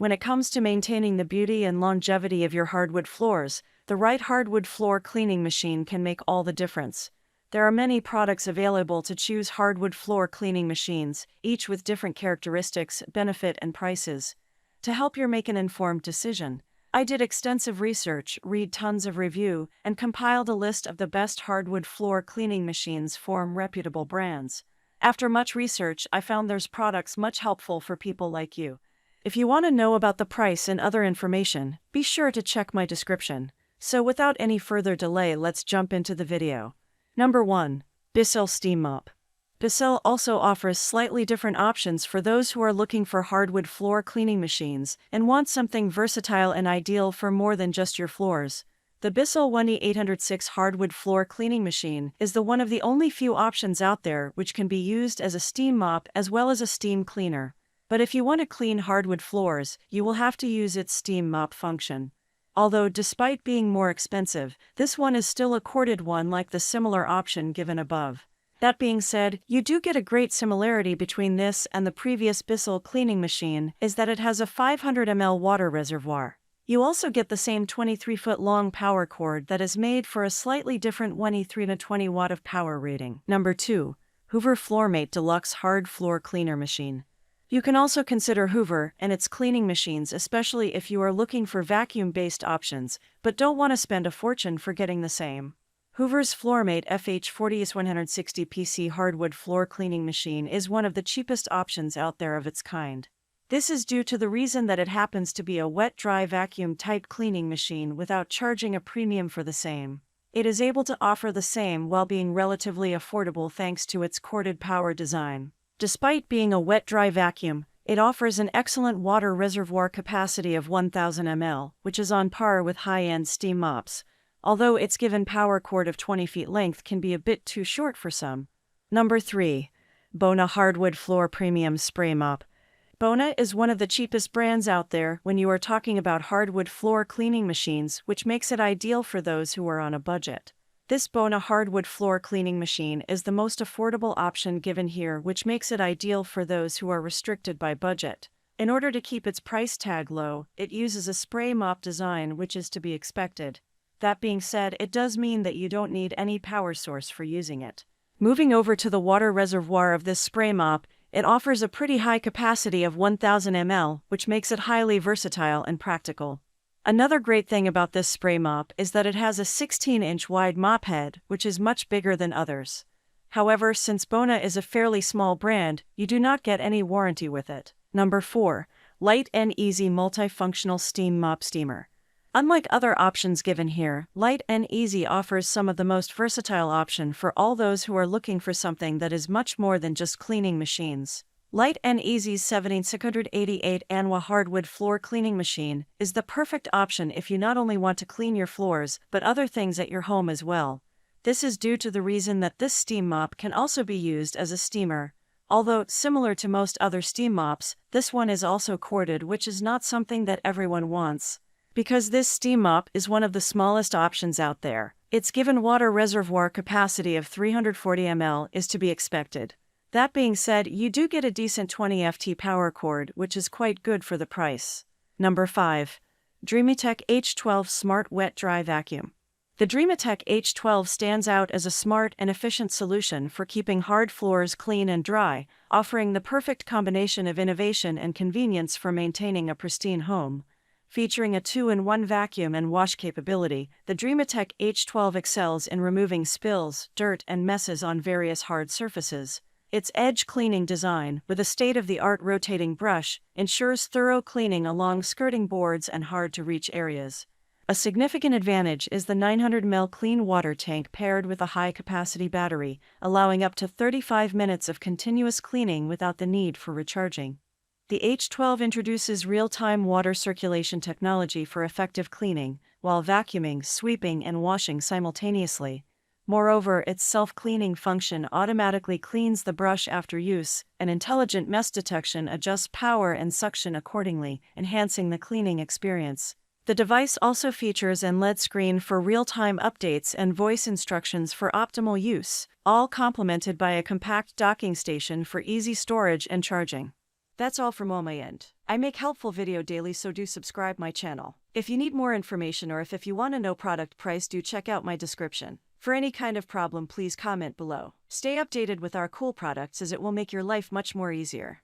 When it comes to maintaining the beauty and longevity of your hardwood floors, the right hardwood floor cleaning machine can make all the difference. There are many products available to choose hardwood floor cleaning machines, each with different characteristics, benefit, and prices. To help you make an informed decision, I did extensive research, read tons of review, and compiled a list of the best hardwood floor cleaning machines from reputable brands. After much research, I found there's products much helpful for people like you. If you want to know about the price and other information, be sure to check my description. So without any further delay, let's jump into the video. Number 1. Bissell Steam Mop. Bissell also offers slightly different options for those who are looking for hardwood floor cleaning machines and want something versatile and ideal for more than just your floors. The Bissell 1E806 hardwood floor cleaning machine is one of the only few options out there which can be used as a steam mop as well as a steam cleaner. But if you want to clean hardwood floors, you will have to use its steam mop function. Although despite being more expensive, this one is still a corded one like the similar option given above. That being said, you do get a great similarity between this and the previous Bissell cleaning machine is that it has a 500 ml water reservoir. You also get the same 23-foot long power cord that is made for a slightly different 23 to 20 watt of power rating. Number 2. Hoover FloorMate Deluxe Hard Floor Cleaner Machine. You can also consider Hoover and its cleaning machines, especially if you are looking for vacuum-based options, but don't want to spend a fortune for getting the same. Hoover's FloorMate FH40S160 PC hardwood floor cleaning machine is one of the cheapest options out there of its kind. This is due to the reason that it happens to be a wet-dry vacuum-type cleaning machine without charging a premium for the same. It is able to offer the same while being relatively affordable thanks to its corded power design. Despite being a wet-dry vacuum, it offers an excellent water reservoir capacity of 1000 ml, which is on par with high-end steam mops, although its given power cord of 20 feet length can be a bit too short for some. Number 3. Bona Hardwood Floor Premium Spray Mop. Bona is one of the cheapest brands out there when you are talking about hardwood floor cleaning machines, which makes it ideal for those who are on a budget. This Bona hardwood floor cleaning machine is the most affordable option given here, which makes it ideal for those who are restricted by budget. In order to keep its price tag low, it uses a spray mop design, which is to be expected. That being said, it does mean that you don't need any power source for using it. Moving over to the water reservoir of this spray mop, it offers a pretty high capacity of 1000 ml, which makes it highly versatile and practical. Another great thing about this spray mop is that it has a 16-inch wide mop head, which is much bigger than others. However, since Bona is a fairly small brand, you do not get any warranty with it. Number 4. Light and Easy Multifunctional Steam Mop Steamer. Unlike other options given here, Light and Easy offers some of the most versatile option for all those who are looking for something that is much more than just cleaning machines. Light and Easy's 17688 Anwa hardwood floor cleaning machine is the perfect option if you not only want to clean your floors, but other things at your home as well. This is due to the reason that this steam mop can also be used as a steamer. Although, similar to most other steam mops, this one is also corded, which is not something that everyone wants. Because this steam mop is one of the smallest options out there, its given water reservoir capacity of 340 ml is to be expected. That being said, you do get a decent 20 FT power cord, which is quite good for the price. Number 5. Dreamitech H12 Smart Wet Dry Vacuum. The Dreamitech H12 stands out as a smart and efficient solution for keeping hard floors clean and dry, offering the perfect combination of innovation and convenience for maintaining a pristine home. Featuring a 2-in-1 vacuum and wash capability, the Dreamitech H12 excels in removing spills, dirt, and messes on various hard surfaces. Its edge cleaning design, with a state-of-the-art rotating brush, ensures thorough cleaning along skirting boards and hard-to-reach areas. A significant advantage is the 900 ml clean water tank paired with a high-capacity battery, allowing up to 35 minutes of continuous cleaning without the need for recharging. The H12 introduces real-time water circulation technology for effective cleaning, while vacuuming, sweeping, and washing simultaneously. Moreover, its self-cleaning function automatically cleans the brush after use, and intelligent mess detection adjusts power and suction accordingly, enhancing the cleaning experience. The device also features an LED screen for real-time updates and voice instructions for optimal use, all complemented by a compact docking station for easy storage and charging. That's all from on my end. I make helpful video daily, so do subscribe my channel. If you need more information or if you want to know product price, do check out my description. For any kind of problem, please comment below. Stay updated with our cool products as it will make your life much more easier.